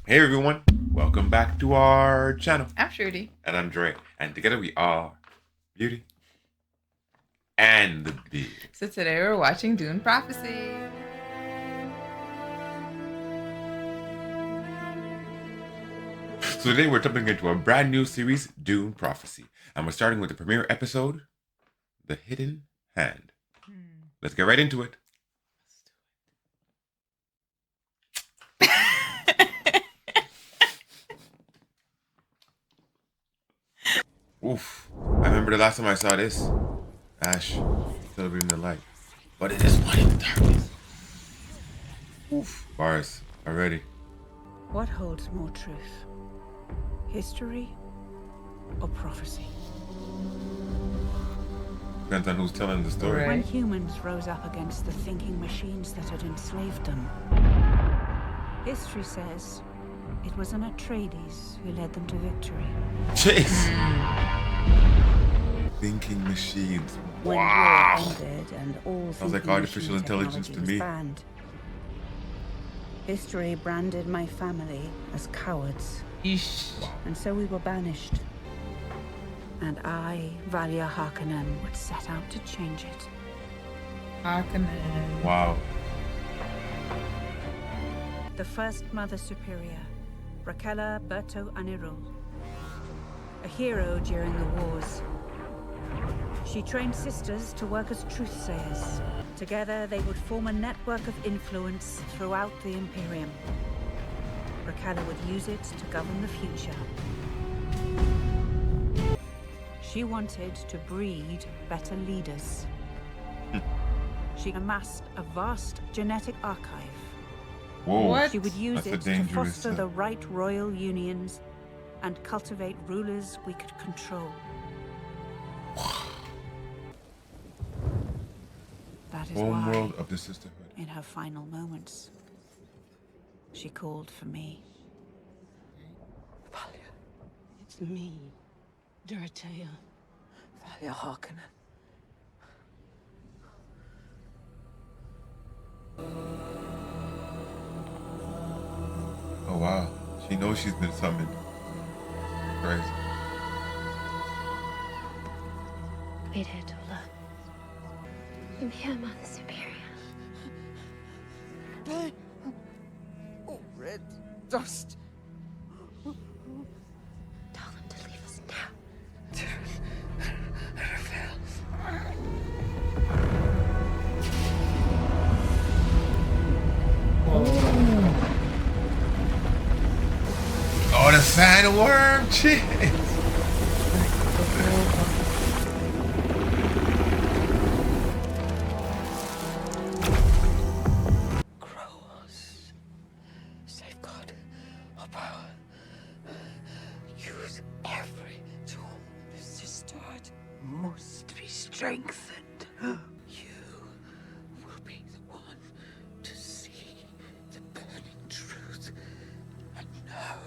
Hey everyone, welcome back to our channel. I'm Shruti. And I'm Dre. And together we are Beauty and the Beard. So today we're watching Dune Prophecy. So today we're jumping into a brand new series, Dune Prophecy. And we're starting with the premiere episode, The Hidden Hand. Let's get right into it. Oof. I remember the last time I saw this. Ash, celebrating the light. But it is light in the darkness. Oof. Bars are ready. What holds more truth? History or prophecy? Depends on who's telling the story. Right. When humans rose up against the thinking machines that had enslaved them, history says it was an Atreides who led them to victory. Jeez. Thinking machines. When Wow. war ended and all Sounds like thinking artificial machine intelligence to technology me. was banned, history branded my family as cowards, Yeesh. and so we were banished. And I, Valya Harkonnen, would set out to change it. Harkonnen. Wow. The first Mother Superior, Raquella Berto Anirul, a hero during the wars. She trained sisters to work as truthsayers. Together, they would form a network of influence throughout the Imperium. Raquella would use it to govern the future. She wanted to breed better leaders. She amassed a vast genetic archive. Whoa. What? She would use That's a it to dangerous, foster the right royal unions and cultivate rulers we could control. That is Home why, world of the Sisterhood. in her final moments, she called for me. Valya, it's me, Dorothea, Valya Harkonnen. Oh wow. She knows she's been summoned. Crazy. Wait here, Tula. I'm here, Mother Superior. Oh, red dust. Tell them to leave us now. Oh, the sandworm! Jeez. Grow us. Safeguard our power. Use every tool. The sisterhood must be strengthened. You will be the one to see the burning truth and know.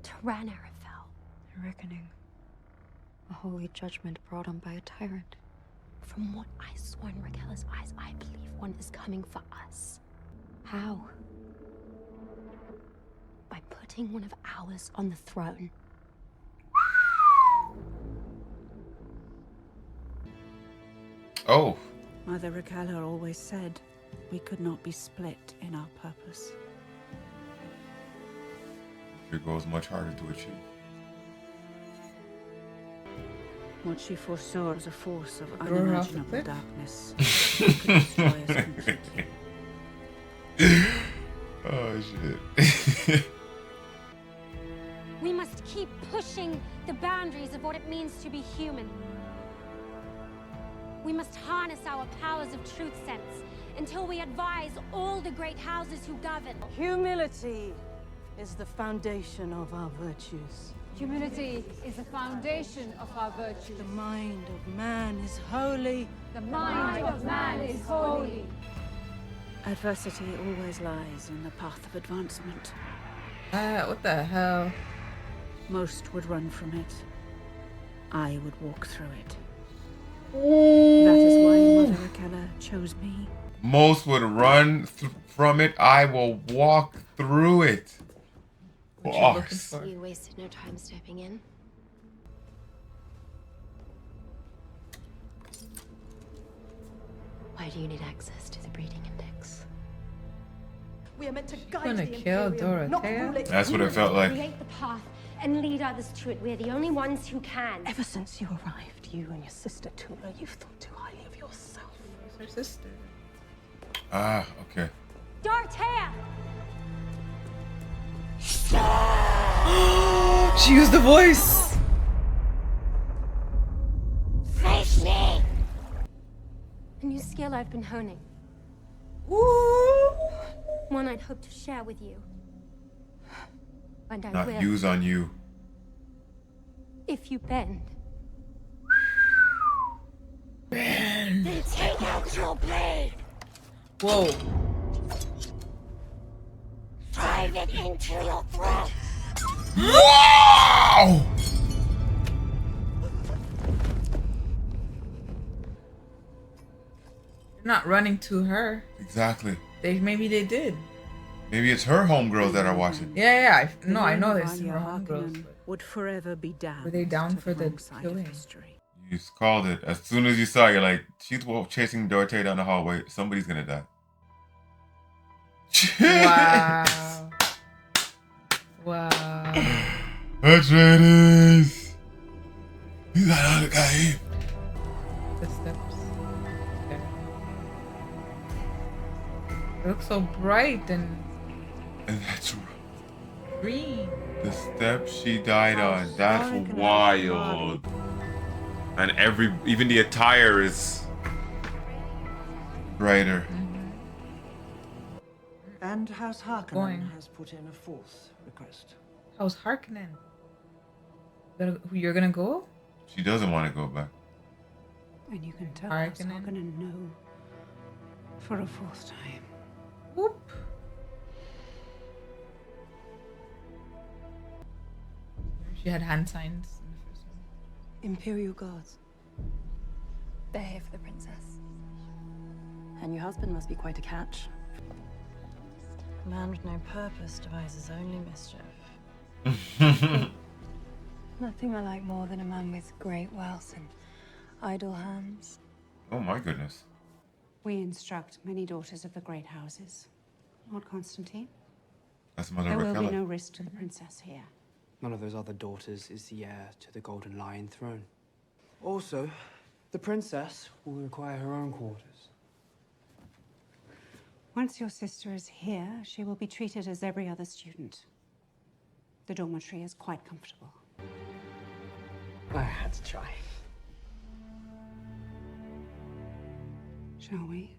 Tyranna fell. A reckoning. A holy judgment brought on by a tyrant. From what I saw in Raquella's eyes, I believe one is coming for us. How? By putting one of ours on the throne. Oh. Mother Raquella always said we could not be split in our purpose. Your goal is much harder to achieve. What she foresaw was a force of Throw her off the unimaginable cliff? darkness that could destroy us completely. Oh shit. We must keep pushing the boundaries of what it means to be human. We must harness our powers of truth sense until we advise all the great houses who govern. Humility is the foundation of our virtues. Humility is the foundation of our virtue. The mind of man is holy. The mind of man is holy. Adversity always lies in the path of advancement. What the hell? Most would run from it. I would walk through it. That is why Mother Raquella chose me. Most would run from it. I will walk through it. What you looking Bars. for? You wasted no time stepping in. Why do you need access to the breeding index? We are meant to guide Gonna the kill Imperium, not Dorothea? rule it. That's what it felt like. Create the path and lead others to it. We're the only ones who can. Ever since you arrived, you and your sister Tula, you've thought too highly of yourself. Her sister. Ah, okay. Dorothea! She used the voice. Face me! A new skill I've been honing. Ooh. One I'd hope to share with you. And I Not will. use on you. If you bend. Man. Then take out your blade. Whoa. Drive it into your throat. Wow! You're not running to her. Exactly. Maybe they did. Maybe it's her homegirls that are watching. Yeah. I know The this. Valya Wrong girls. Harkonnen would forever be damned. Were they down to for the wrong side of killing? history. You just called it. As soon as you saw it, you're like, she's chasing Dorothea down the hallway. Somebody's gonna die. Wow. Wow. Atreides! You got all the guy. The steps. Okay. It looks so bright and And that's green. the step she died on. That's wild. And even the attire is brighter. And House Harkonnen Going. has put in a fourth request. How's Harkonnen? You're gonna go? She doesn't want to go back. And you can tell House Harkonnen. Harkonnen no for a fourth time. Whoop. She had hand signs in the first one. Imperial guards. They're here for the princess. And your husband must be quite a catch. A man with no purpose devises only mischief. Nothing I like more than a man with great wealth and idle hands. Oh my goodness. We instruct many daughters of the great houses. Lord Constantine, That's Mother there will be Raquella. no risk to the princess here. None of those other daughters is the heir to the Golden Lion throne. Also, the princess will require her own quarters. Once your sister is here, she will be treated as every other student. The dormitory is quite comfortable. I had to try. Shall we?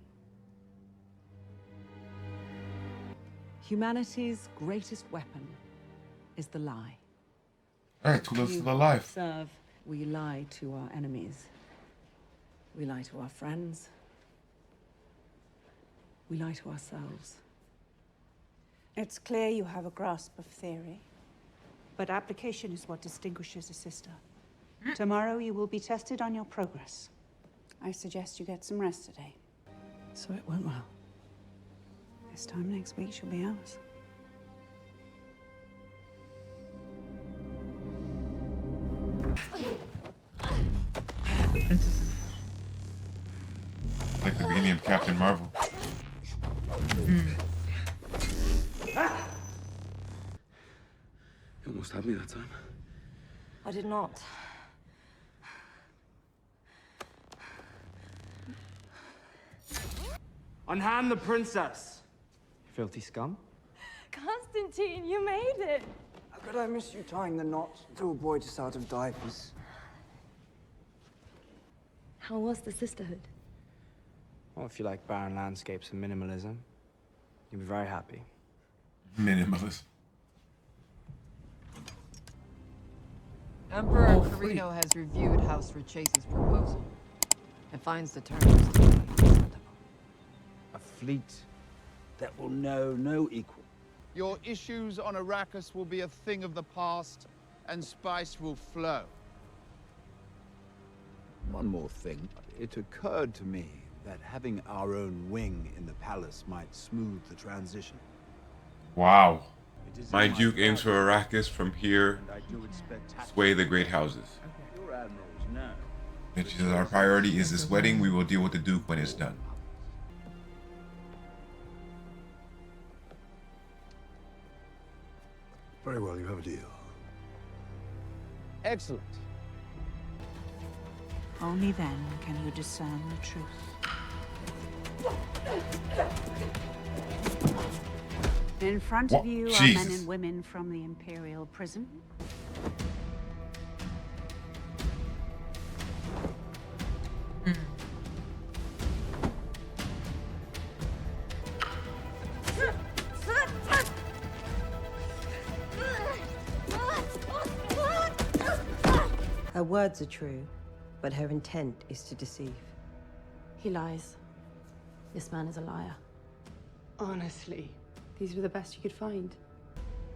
Humanity's greatest weapon is the lie. Alright, Tula's still alive. Serve, we lie to our enemies. We lie to our friends. We lie to ourselves. It's clear you have a grasp of theory, but application is what distinguishes a sister. Tomorrow you will be tested on your progress. I suggest you get some rest today. So it went well. This time next week she'll be ours. Like the beginning of Captain Marvel. You almost had me that time. I did not. Unhand the princess! Filthy scum. Constantine, you made it! How could I miss you tying the knot to a boy just out of diapers? How was the Sisterhood? Well, if you like barren landscapes and minimalism, you'll be very happy. Minimalist. Emperor Carino has reviewed House Rachace's proposal and finds the terms to be acceptable. A fleet that will know no equal. Your issues on Arrakis will be a thing of the past, and spice will flow. One more thing. It occurred to me that having our own wing in the palace might smooth the transition. Wow. It is in My Duke aims for father's Arrakis from here. and I do expect Sway the great houses. your admirals now. Which is our priority is this wedding. We will deal with the Duke when it's done. Very well, you have a deal. Excellent. Only then can you discern the truth. In front What? of you are Jesus. men and women from the Imperial prison. Her words are true, but her intent is to deceive. He lies. This man is a liar. Honestly, these were the best you could find.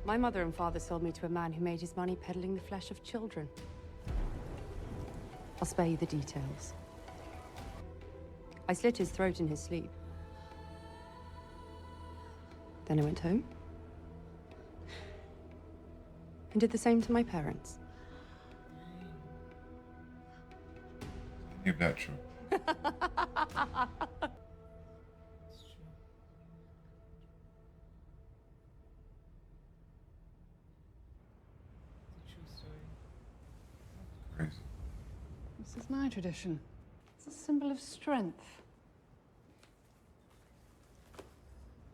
My mother and father sold me to a man who made his money peddling the flesh of children. I'll spare you the details. I slit his throat in his sleep. Then I went home and did the same to my parents. If that's true. Crazy. This is my tradition. It's a symbol of strength.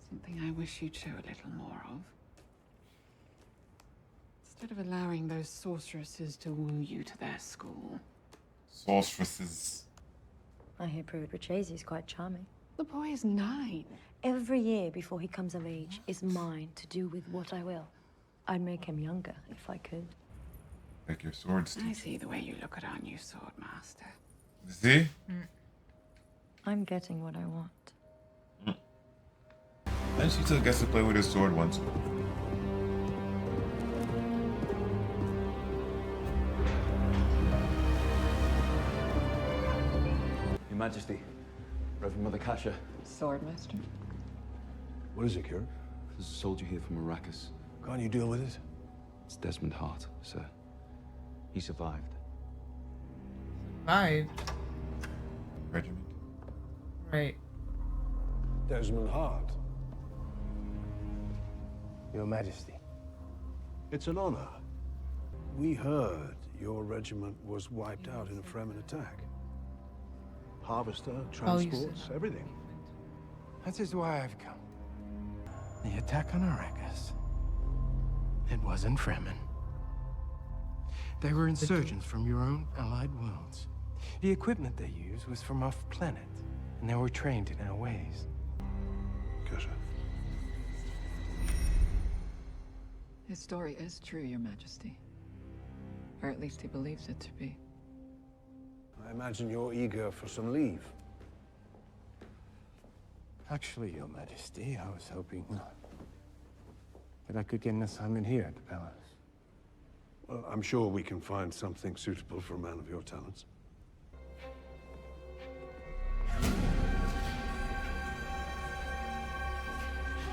Something I wish you'd show a little more of. Instead of allowing those sorceresses to woo you to their school. Sorceresses. I hear Pruitt Richese is quite charming. The boy is 9. Every year before he comes of age is mine to do with what I will. I'd make him younger if I could. Like your swords. I see the way you look at our new sword master. See? I'm getting what I want. And she still gets to play with his sword once. Your Majesty, Reverend Mother Kasha. Swordmaster. What is it, Kira? There's a soldier here from Arrakis. Can't you deal with it? It's Desmond Hart, sir. He survived. Survived. Regiment. Right. Desmond Hart. Your Majesty. It's an honor. We heard your regiment was wiped out in a Fremen attack. Harvester, transports, everything. That is why I've come. The attack on Arrakis. It wasn't Fremen. They were insurgents from your own allied worlds. The equipment they used was from off-planet, and they were trained in our ways. Kasha. His story is true, Your Majesty. Or at least he believes it to be. I imagine you're eager for some leave. Actually, Your Majesty, I was hoping that I could get an assignment here at the palace. Well, I'm sure we can find something suitable for a man of your talents.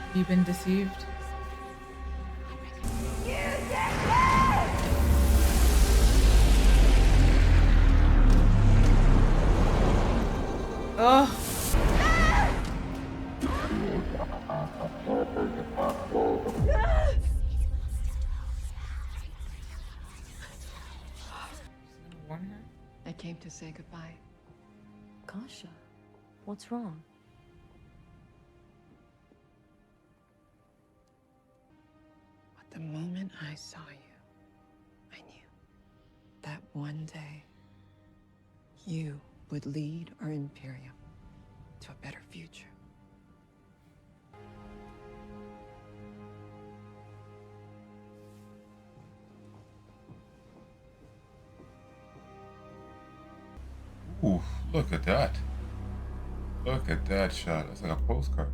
Have you been deceived? Oh. I came to say goodbye. Kasha, what's wrong? But the moment I saw you, I knew that one day you would lead our Imperium to a better future. Ooh, look at that. Look at that shot. That's like a postcard.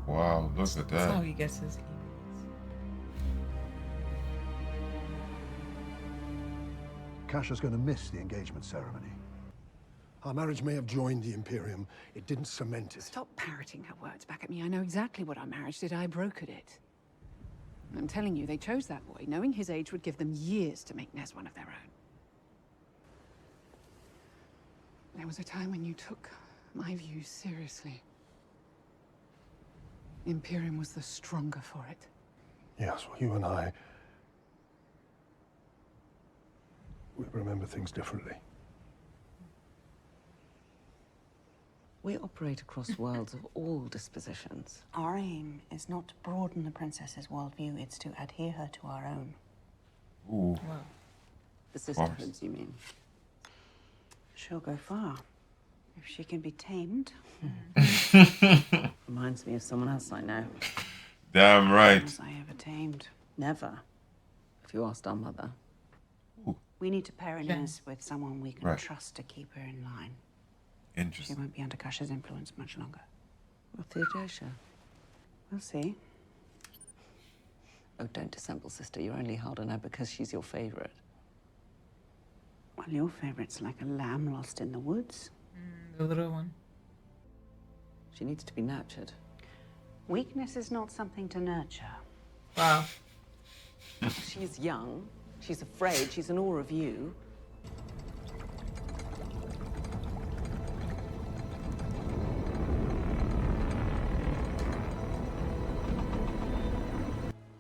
Wow, look at That's how that. he gets his emails. Akasha's going to miss the engagement ceremony. Our marriage may have joined the Imperium. It didn't cement it. Stop parroting her words back at me. I know exactly what our marriage did. I brokered it. I'm telling you, they chose that boy, knowing his age would give them years to make Nez one of their own. There was a time when you took my views seriously. The Imperium was the stronger for it. Yes, well, you and I... we remember things differently. We operate across worlds of all dispositions. Our aim is not to broaden the princess's worldview, it's to adhere her to our own. Ooh. Wow. The Sisterhoods, you mean? She'll go far. If she can be tamed. Reminds me of someone else I know. Damn right. Was I ever tamed? Never. If you asked our mother. We need to pair Inez with someone we can Right. trust to keep her in line. Interesting. She won't be under Kasha's influence much longer. Well, Theodosia. We'll see. Oh, don't dissemble, sister. You're only hard on her because she's your favorite. Well, your favorite's like a lamb lost in the woods. The little one. She needs to be nurtured. Weakness is not something to nurture. Wow. She's young. She's afraid. She's in awe of you.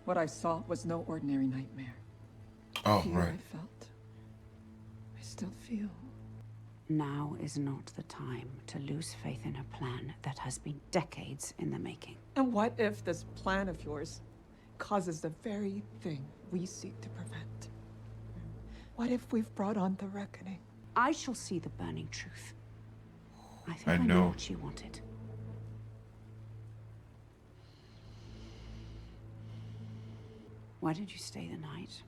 What I saw was no ordinary nightmare. Oh, Fear right. I felt. I still feel. Now is not the time to lose faith in a plan that has been decades in the making. And what if this plan of yours causes the very thing we seek to prevent? What if we've brought on the reckoning? I shall see the burning truth. I think I I know know. what she wanted. Why did you stay the night?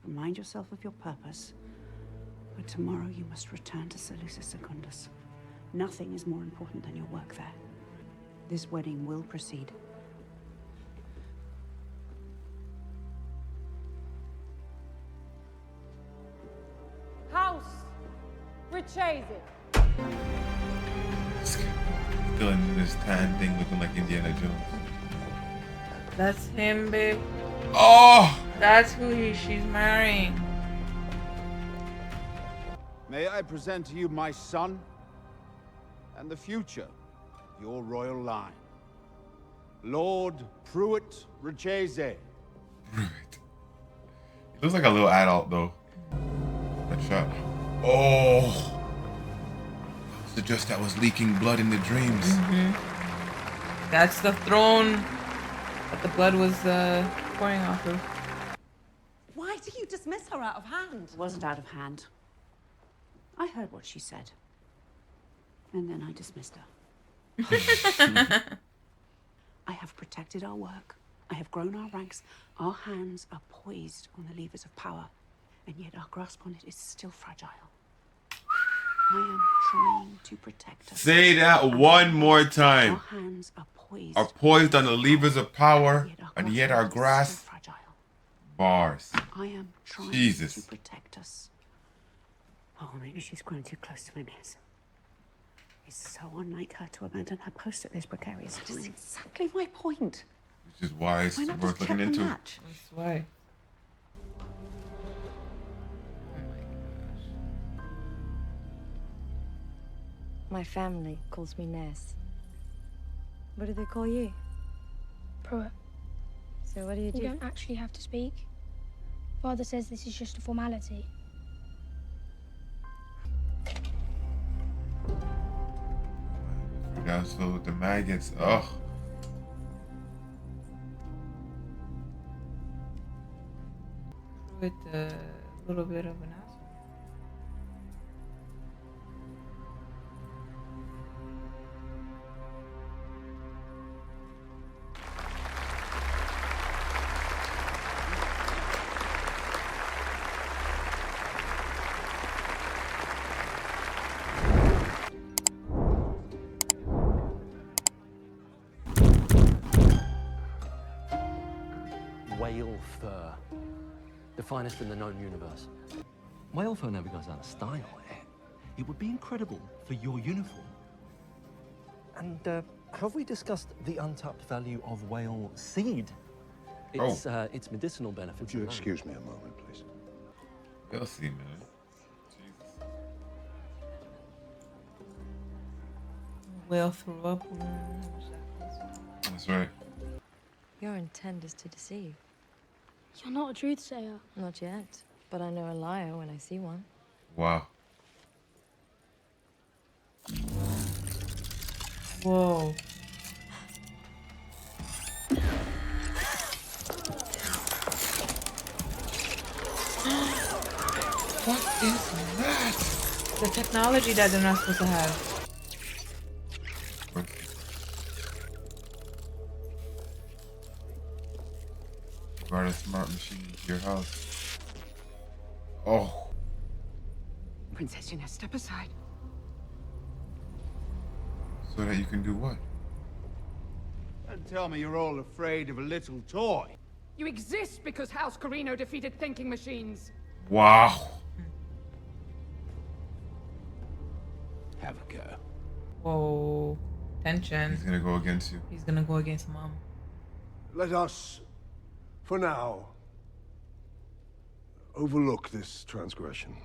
Remind yourself of your purpose. But tomorrow you must return to Seleucus Secundus. Nothing is more important than your work there. This wedding will proceed. House Richese. Still in this tan thing looking like Indiana Jones. That's him, babe. Oh! That's who she's marrying. May I present to you my son and the future of your royal line, Lord Pruitt Richese. He looks like a little adult though. That shot. Oh! Suggest that was leaking blood in the dreams. That's the throne that the blood was pouring off of. Why do you dismiss her out of hand? It wasn't out of hand. I heard what she said. And then I dismissed her. I have protected our work. I have grown our ranks. Our hands are poised on the levers of power. And yet our grasp on it is still fragile. I am trying to protect us. Say that one more time. Our hands are poised. Are poised on the levers of power, and yet our grasp. Bars. I am trying Jesus. to protect us. Oh, maybe she's grown too close to my mess. It's so unlike her to abandon her post at this precarious time. That's exactly my point. Which is why it's Why not worth just looking check the into. match? That's why. My family calls me Nez. What do they call you? Pruitt. So what do you do? You don't actually have to speak. Father says this is just a formality. Yeah, so the maggots. Ugh. With a little bit of an asshole. Whale fur. The finest in the known universe. My elf never goes out of style. It would be incredible for your uniform. And have we discussed the untapped value of whale seed? It's medicinal benefits. Would you excuse me a moment, please? We'll see, man. Jesus. Whale threw up. That's right. Your intent is to deceive. You're not a truth sayer. Not yet, but I know a liar when I see one. Wow. Whoa. What is that? The technology that they're not supposed to have. Brought a smart machine to your house. Oh. Princess Inez, step aside. So that you can do what? Don't tell me you're all afraid of a little toy. You exist because House Carino defeated thinking machines. Wow. Have a go. Whoa. Tension. He's gonna go against you. He's gonna go against Mom. Let us, for now, overlook this transgression.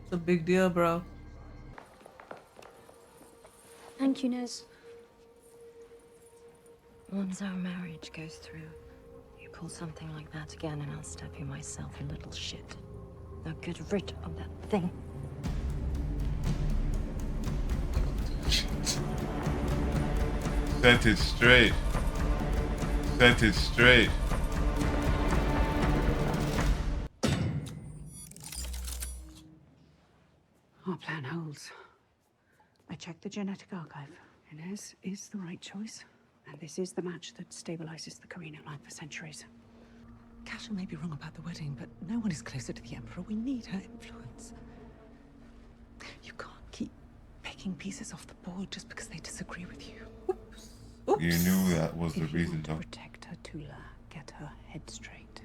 It's a big deal, bro. Thank you, Nez. Once our marriage goes through, you pull something like that again and I'll stab you myself, you little shit. Now get rid of that thing. Set it straight. Set it straight. Our plan holds. I checked the genetic archive. Inez is the right choice. And this is the match that stabilizes the Carino line for centuries. Castle may be wrong about the wedding, but no one is closer to the Emperor. We need her influence. You can't keep picking pieces off the board just because they disagree with you. Oops. You knew that was the If you reason, want to though. protect her, Tula, get her head straight.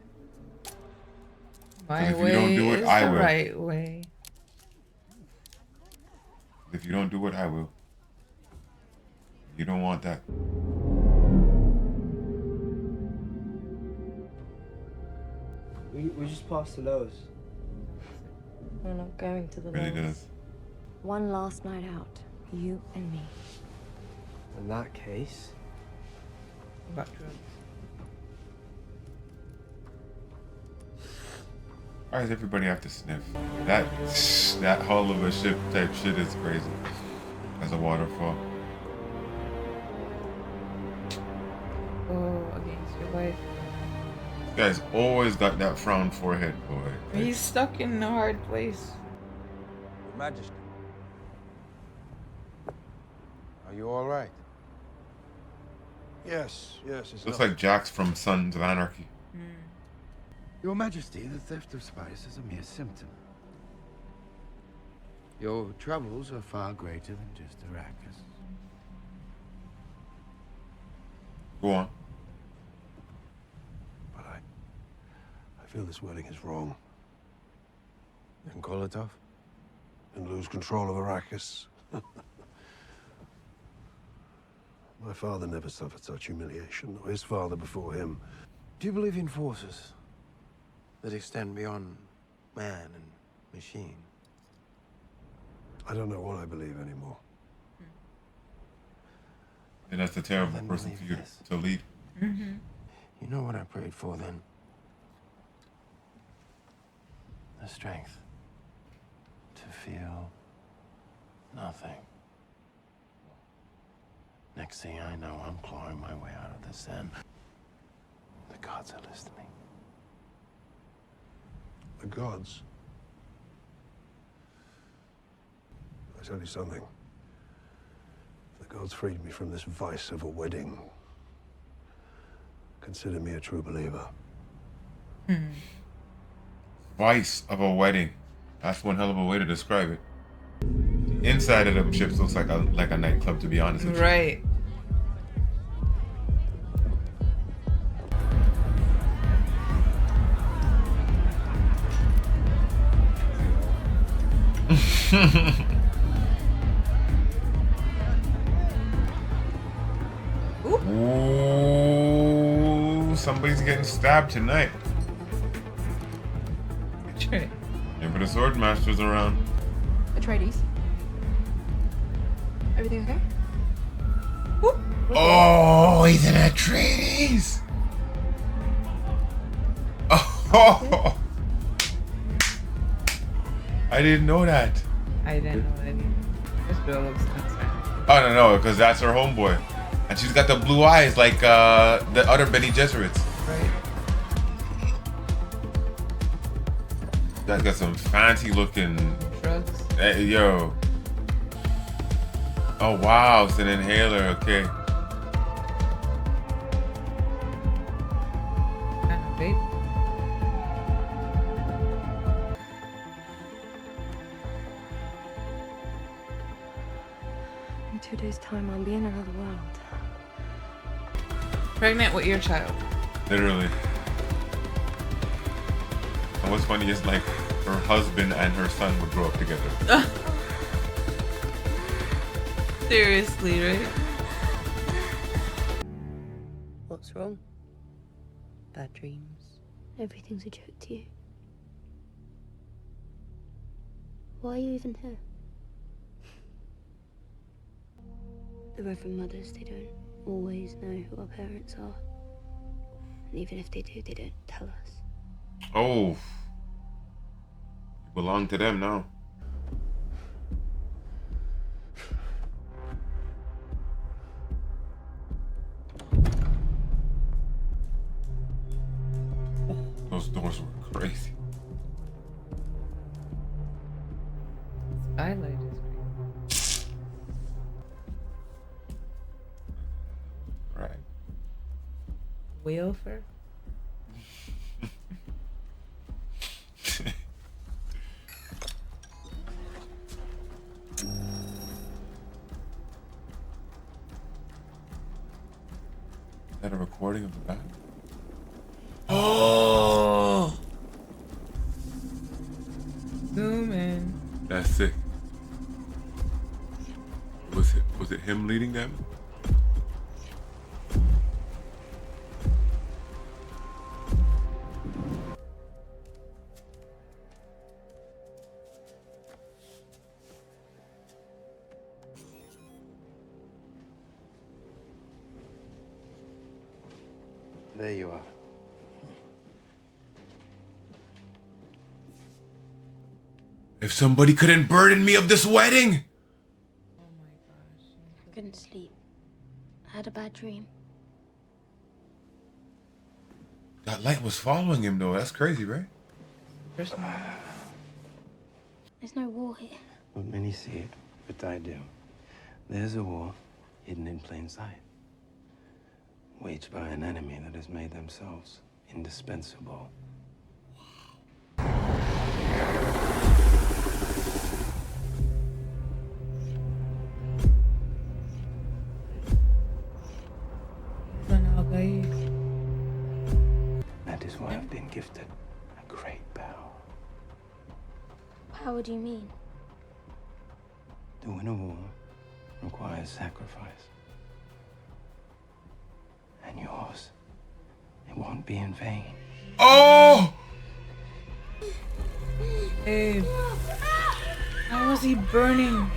My if you way don't do it, is I the will. right way. If you don't do it, I will. You don't want that. We just passed the Lowe's. We're not going to the Really Lowe's. does. One last night out, you and me. In that case, About drugs. Why does everybody have to sniff? That hull of a ship type shit is crazy. As a waterfall. Oh, against your wife. This guy's always got that frown forehead, boy. He's stuck in a hard place. Your Majesty. Are you all right? Yes, it's Looks not- like Jax from Sons of Anarchy. Your Majesty, the theft of spice is a mere symptom. Your troubles are far greater than just Arrakis. Go on. But I feel this wedding is wrong. Then call it off. And lose control of Arrakis. My father never suffered such humiliation, or his father before him. Do you believe in forces that extend beyond man and machine? I don't know what I believe anymore. And that's a terrible Then person believe for you this. to lead. Mm-hmm. You know what I prayed for then? The strength to feel nothing. Next thing I know, I'm clawing my way out of this den. The gods are listening. The gods. I tell you something. If the gods freed me from this vice of a wedding, consider me a true believer. Vice of a wedding. That's one hell of a way to describe it. Inside of them ships looks like a nightclub, to be honest with you. Right. Ooh, somebody's getting stabbed tonight. True. Maybe the sword master's around. Atreides. Everything okay? Oh, he's an Atreides. Oh, I didn't know that. I didn't know that either. This girl looks concerned. Oh no, because that's her homeboy, and she's got the blue eyes like the other Bene Gesserits. Right. That's got some fancy looking drugs. Hey, yo. Oh wow, it's an inhaler. Okay. Babe. In 2 days' time, I'll be in another world. Pregnant with your child. Literally. And what's funny is like her husband and her son would grow up together. Seriously, right? What's wrong? Bad dreams? Everything's a joke to you. Why are you even here? The Reverend Mothers, they don't always know who our parents are. And even if they do, they don't tell us. Oh. You belong to them now. Those doors were crazy. Skylight is Right. whale fur. Is that a recording of the battle? Oh. Zooming. That's sick. Was it him leading them? There you are. If somebody couldn't burden me of this wedding! I couldn't sleep. I had a bad dream. That light was following him though. That's crazy, right? There's no war here. Not many see it, but I do. There's a war hidden in plain sight, waged by an enemy that has made themselves indispensable. That is why I've been gifted a great power. How do you mean? To win a war requires sacrifice. And yours, it won't be in vain. Oh! Babe. How was he burning?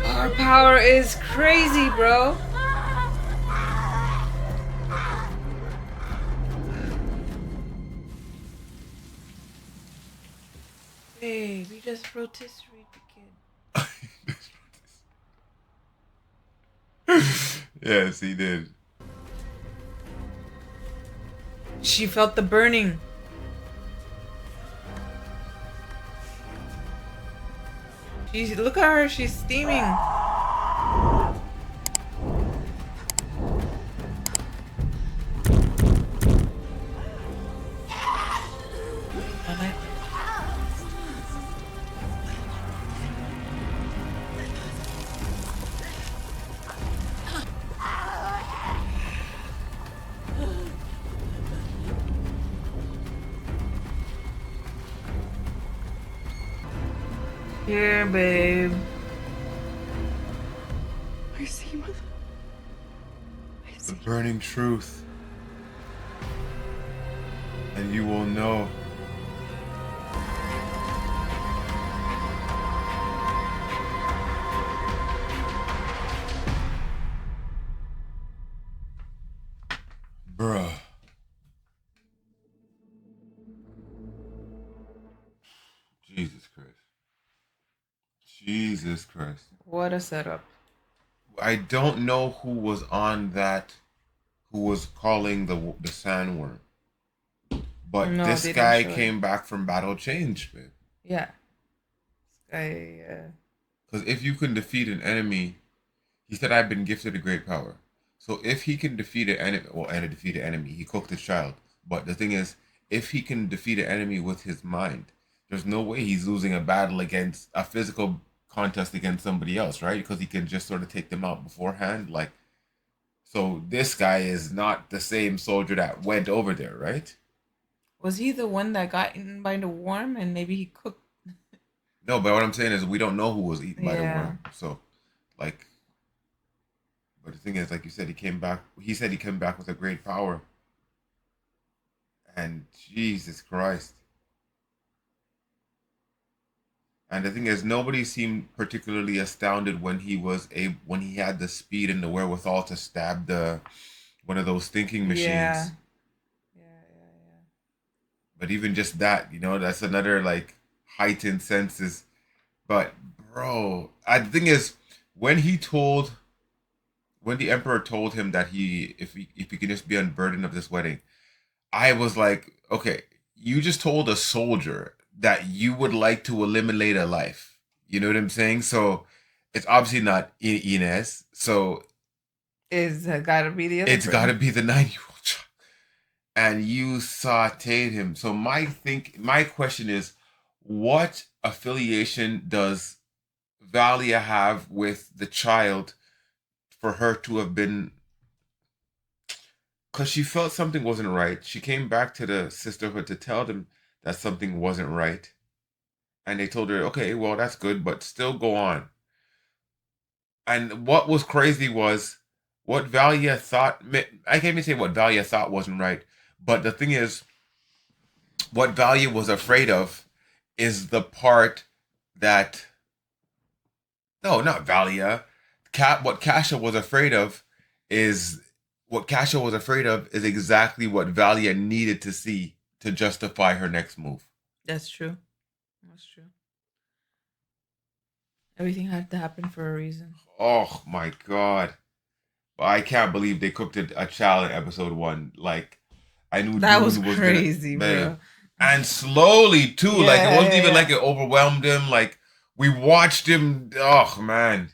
Our power is crazy, bro. Babe, you just rotisserie the kid. Yes, he did. She felt the burning. Look at her, she's steaming. Here, babe. I see, Mother. The burning truth. And you will know. Bruh. Jesus Christ. Jesus Christ. What a setup. I don't know who was on that, who was calling the sandworm. But No, this they didn't guy show it. came back from battle changed, man. Yeah. This guy, Because if you can defeat an enemy, he said, I've been gifted a great power. So if he can defeat an enemy, and defeat an enemy, he cooked a child. But the thing is, if he can defeat an enemy with his mind, there's no way he's losing a battle against a physical contest against somebody else, right? Because he can just sort of take them out beforehand. Like, so this guy is not the same soldier that went over there, right? was he the one that got eaten by the worm and maybe he cooked? No, but what I'm saying is we don't know who was eaten by the Yeah. worm. So, like, but the thing is, like you said, he came back. He said he came back with a great power. And Jesus Christ. And the thing is, nobody seemed particularly astounded when he had the speed and the wherewithal to stab one of those thinking machines. Yeah. But even just that, that's another like heightened senses. But bro, the thing is, when the emperor told him that if he could just be unburdened of this wedding, I was like, okay, you just told a soldier that you would like to eliminate a life. You know what I'm saying? So it's obviously not Inez. So It's gotta be the other. it's got to be the 9-year-old child. And you sauteed him. So my question is, what affiliation does Valya have with the child for her to have been? Because she felt something wasn't right. She came back to the Sisterhood to tell them that something wasn't right. And they told her, okay, well, that's good, but still go on. And what was crazy was what Valya thought. I can't even say what Valya thought wasn't right. But the thing is, what Valya was afraid of is the part that. No, not Valya. What Kasha was afraid of is. What Kasha was afraid of is exactly what Valya needed to see to justify her next move. That's true. That's true. Everything had to happen for a reason. Oh my god. I can't believe they cooked a child in episode 1. Like, I knew that Dune was crazy, bro. And slowly too. Like, it wasn't even like it overwhelmed him. Like, we watched him. Oh man.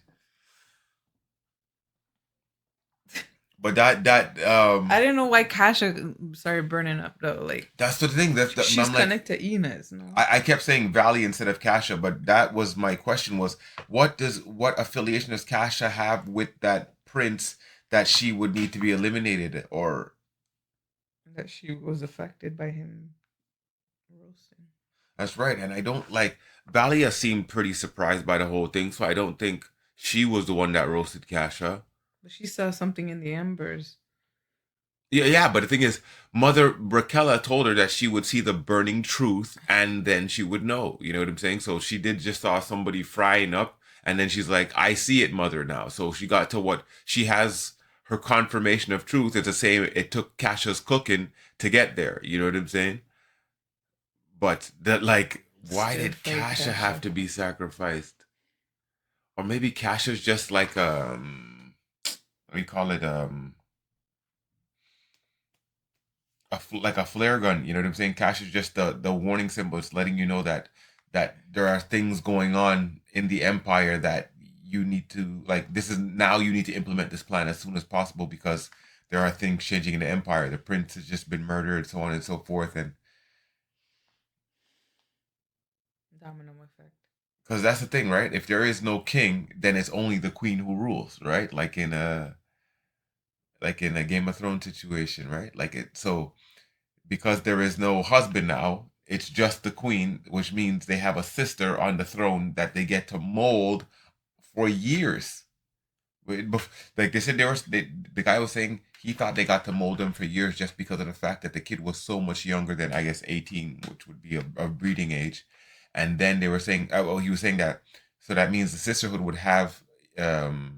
But I didn't know why Kasha started burning up though. Like, that's the thing. She's connected to Inez. No? I kept saying Valya instead of Kasha, but that was my question: was what affiliation does Kasha have with that prince that she would need to be eliminated, or that she was affected by him roasting? That's right, and I don't like Valya seemed pretty surprised by the whole thing, so I don't think she was the one that roasted Kasha. But she saw something in the embers. Yeah, but the thing is, Mother Raquella told her that she would see the burning truth and then she would know. You know what I'm saying? So she did just saw somebody frying up and then she's like, I see it, Mother, now. So she got to what she has her confirmation of truth. It's the same. It took Kasha's cooking to get there. You know what I'm saying? But that, like, why did Kasha have to be sacrificed? Or maybe Kasha's just like we call it like a flare gun, you know what I'm saying? Cash is just the warning symbol. It's letting you know that there are things going on in the empire that you need to, like, this is now you need to implement this plan as soon as possible because there are things changing in the empire. The prince has just been murdered, so on and so forth, and domino effect. Because that's the thing, right? If there is no king, then it's only the queen who rules, right? Like in a Game of Thrones situation, right? So because there is no husband now, It's just the queen, which means they have a sister on the throne that they get to mold for years. Like they said, the guy was saying he thought they got to mold him for years just because of the fact that the kid was so much younger than, I guess, 18, which would be a breeding age. And then they were saying, well, he was saying that, so that means the sisterhood would have Nens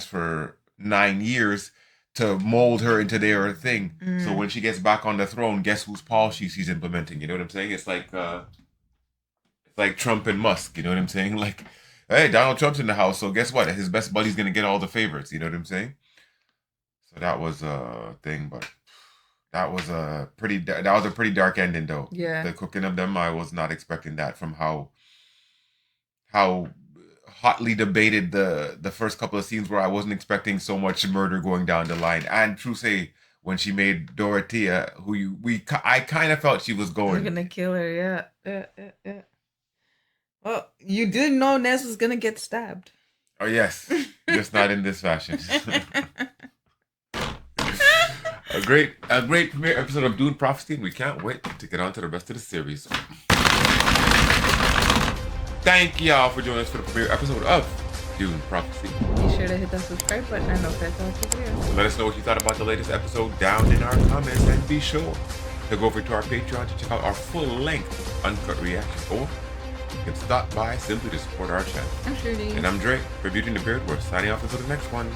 for 9 years to mold her into their thing. So when she gets back on the throne, guess whose policies she's implementing? You know what I'm saying? It's like Trump and Musk. You know what I'm saying? Like, hey, Donald Trump's in the house, so guess what? His best buddy's gonna get all the favorites. You know what I'm saying? So that was a thing, but that was a pretty dark ending, though. Yeah. The cooking of them, I was not expecting that from how hotly debated the first couple of scenes where I wasn't expecting so much murder going down the line. And true say, when she made Dorothea, I kind of felt she was They're going. gonna kill her, yeah. Well, you didn't know Nez was gonna get stabbed. Oh yes, just not in this fashion. A great premiere episode of Dune Prophecy, and we can't wait to get on to the rest of the series. Thank y'all for joining us for the premiere episode of Dune Prophecy. Be sure to hit that subscribe button and notify the video. So let us know what you thought about the latest episode down in our comments, and be sure to go over to our Patreon to check out our full-length uncut reaction, or you can stop by simply to support our channel. I'm Shruti. And I'm Drake. For Beauty and the Beard, we're signing off until the next one.